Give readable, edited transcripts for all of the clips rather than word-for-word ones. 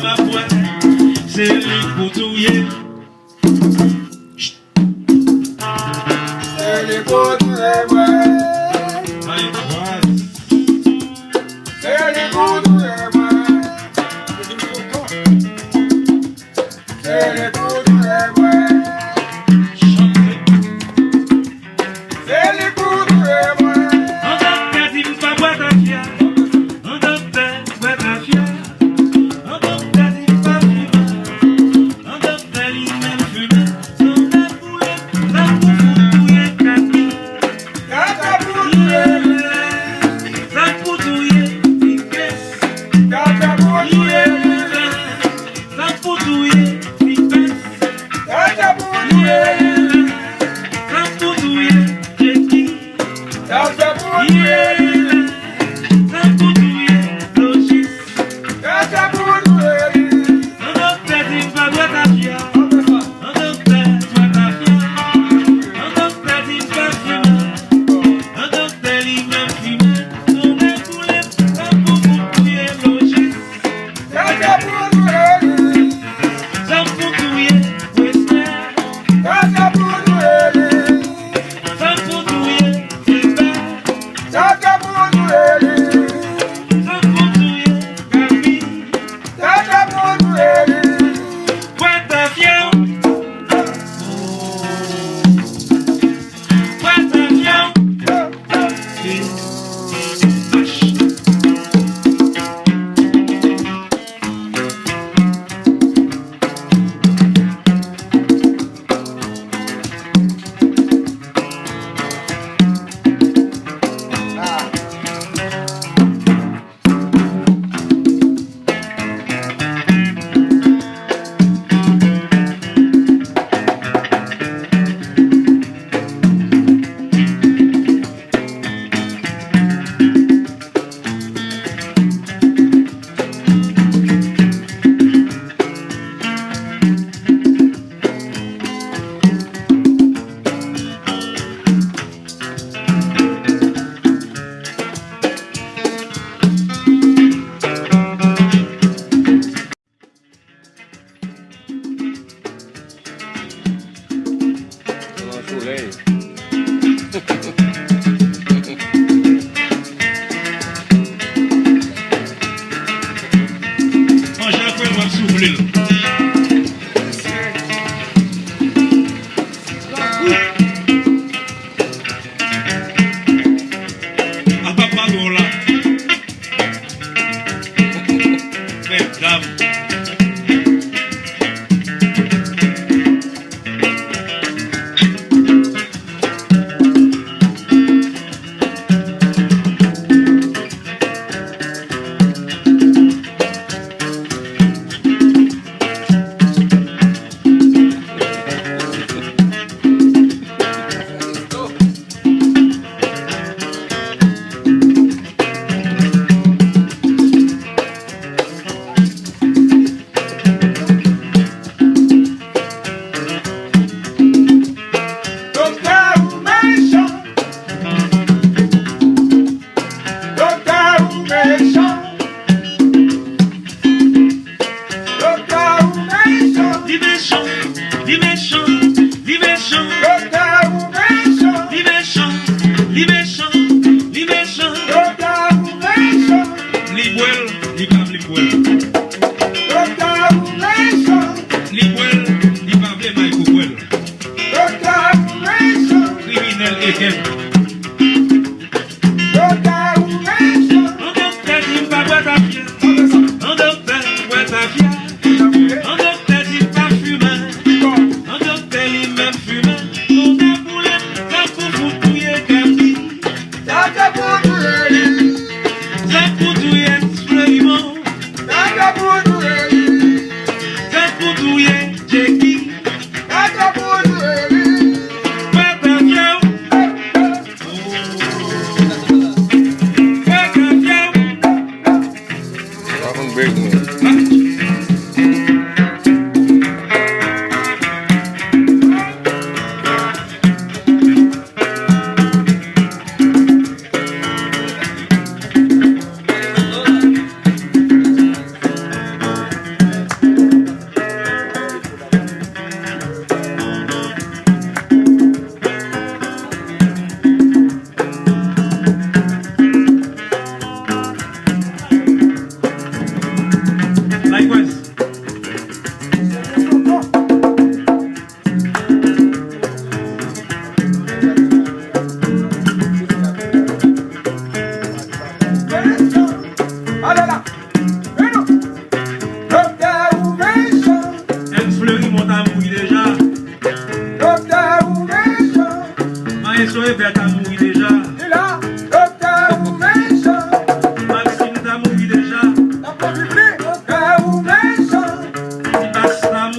ma poêle, c'est lui pour touiller. C'est lui pour touiller, ouais. C'est lui pour touiller, ouais. C'est lui pour touiller, ouais. C'est lui pour touiller, ouais. En docteur, il me fait boire ta fière. En docteur, boire ta fière. En docteur, il me fait fumer. En docteur, il m'aime fumer. Son aboulé, la bouffe, touiller, capi. Tata pour touiller, Ça pour touiller, piqué. tata pour touiller, Ça pour touiller, piqué. tata pour touiller, Ça pour touiller, piqué. tata pour touiller, Ça pour touiller, logis. tata pour touiller. Un docteur, il me fait boire ta fière. Un docteur, boire ta fière. Un docteur, il me fait fumer. Un docteur, il m'aime fumer. Son aboulé, ça pour touiller, logis. Tata pour touiller, Ça pour touiller, western. tata pour touiller, Ça pour touiller, super. tata pour touiller, Ça pour touiller, capi. tata pour touiller. Boire ta fière. Boire ta fière. En chaque fois, on va souffler. À papa, là. Mesdames.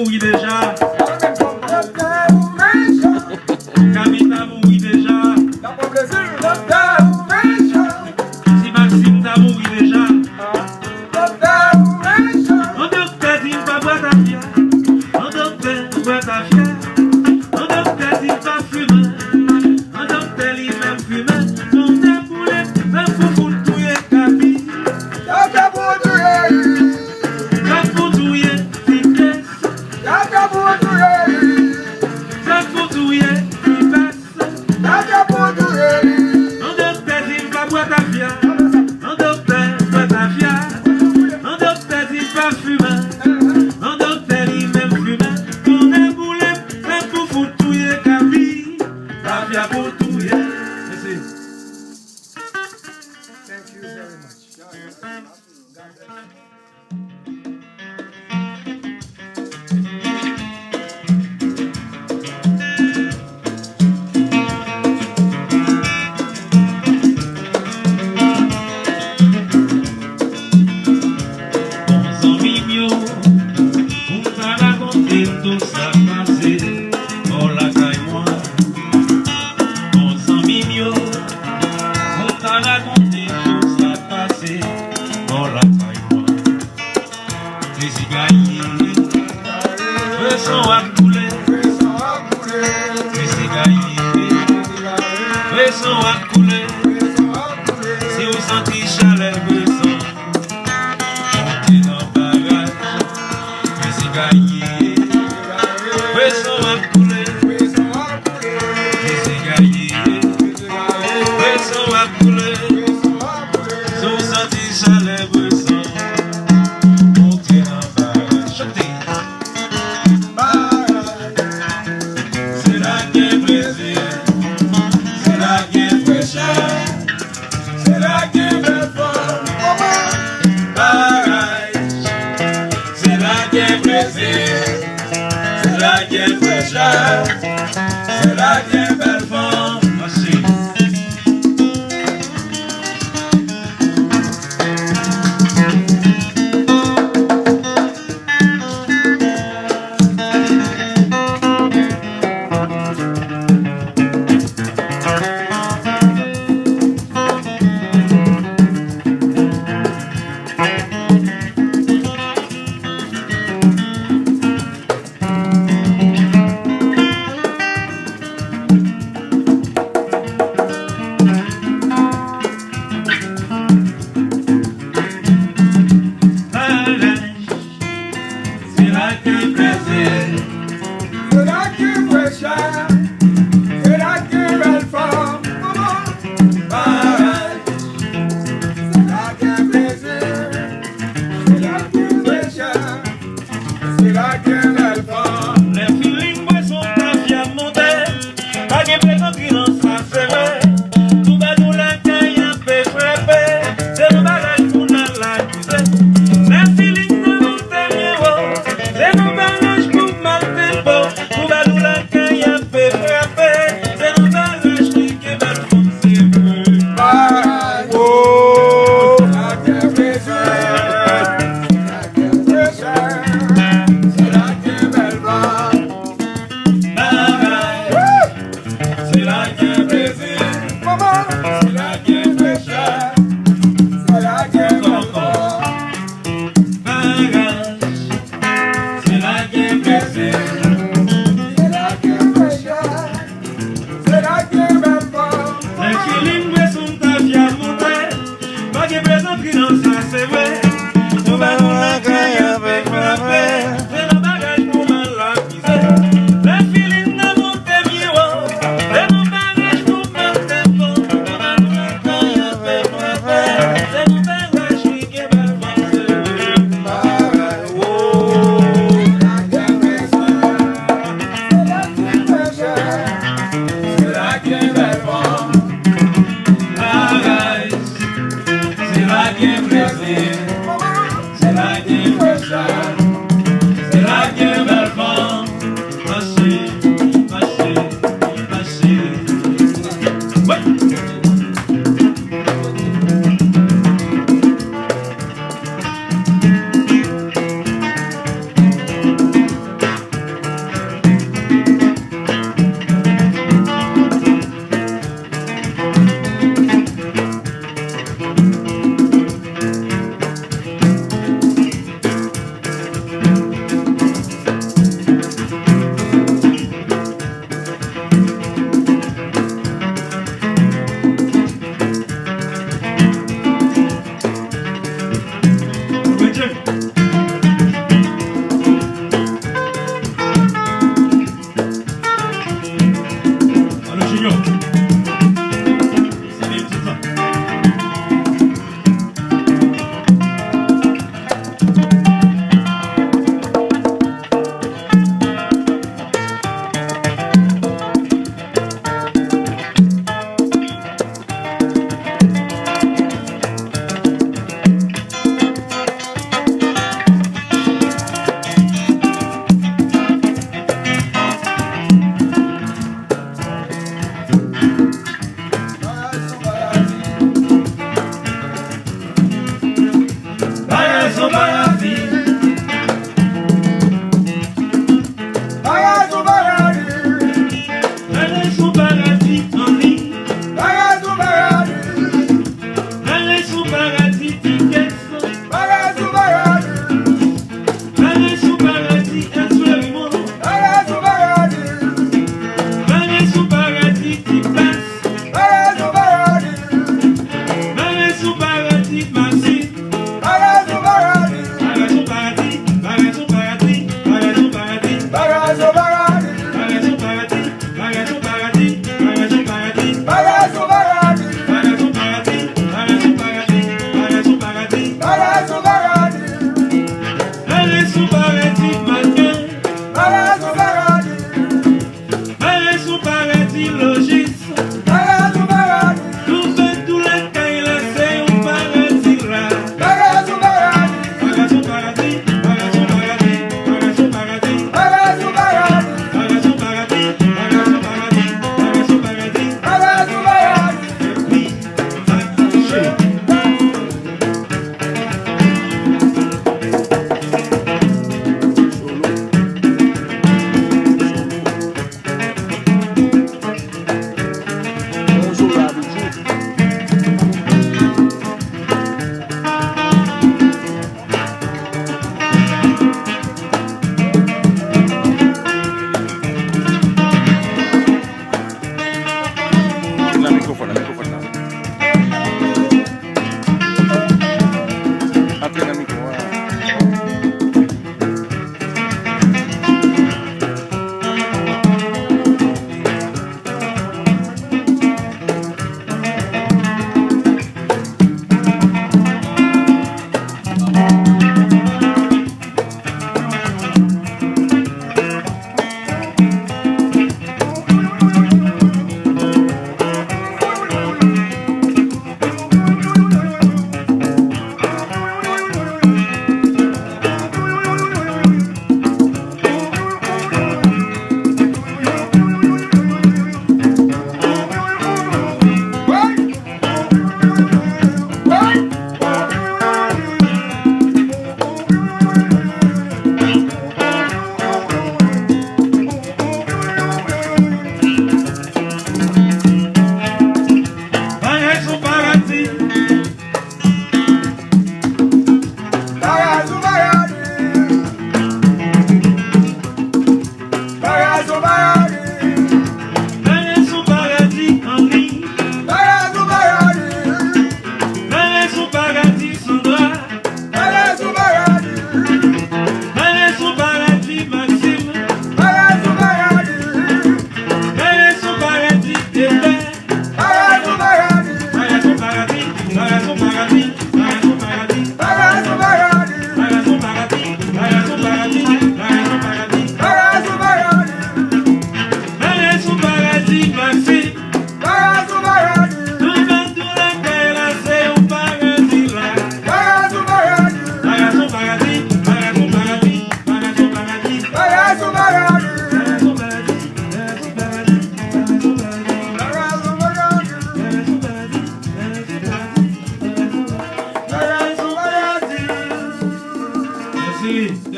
mouru déjà. Camille t'a mouru déjà. Si Maxime t'a mouru déjà. On docteur dit pas boire ta fière. On docteur boire ta fière. On docteur dit pas fumer. On docteur lui même fumer. On t'a boulé, même pour touiller Camille. Pour touiller vitesse. Pour touiller vitesse. On docteur dit pas boire ta fière. On docteur boire ta fière. On docteur dit pas fumer. On docteur lui même fumer. On est boulé, même pour touiller Camille. Ta fière pour touiller. Merci. Thank you very much. Bons amis mieux, on t'a raconté tout ça passé. Oh Lakay moi. Bons amis mieux, on t'a raconté tout ça passé. Oh Lakay moi. Les cigailles, eux sont à couler. Les cigailles, eux sont à couler. Si vous sentez chaleur, eux sont montez dans le barrage. Les cigailles, eux sont à couler. Les cigailles, eux sont à couler. Si vous sentez chaleur, eux sont montez dans le barrage. Chantez. C'est la guerre plaisir, c'est la guerre fraîcheur, c'est la guerre belle forme. Barrage, c'est la guerre plaisir, c'est la guerre fraîcheur, c'est la guerre belle forme. Merci.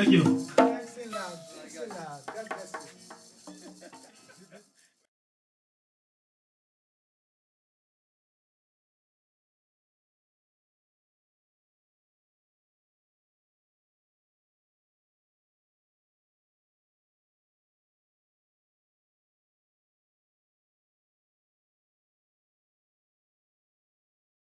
Thank you.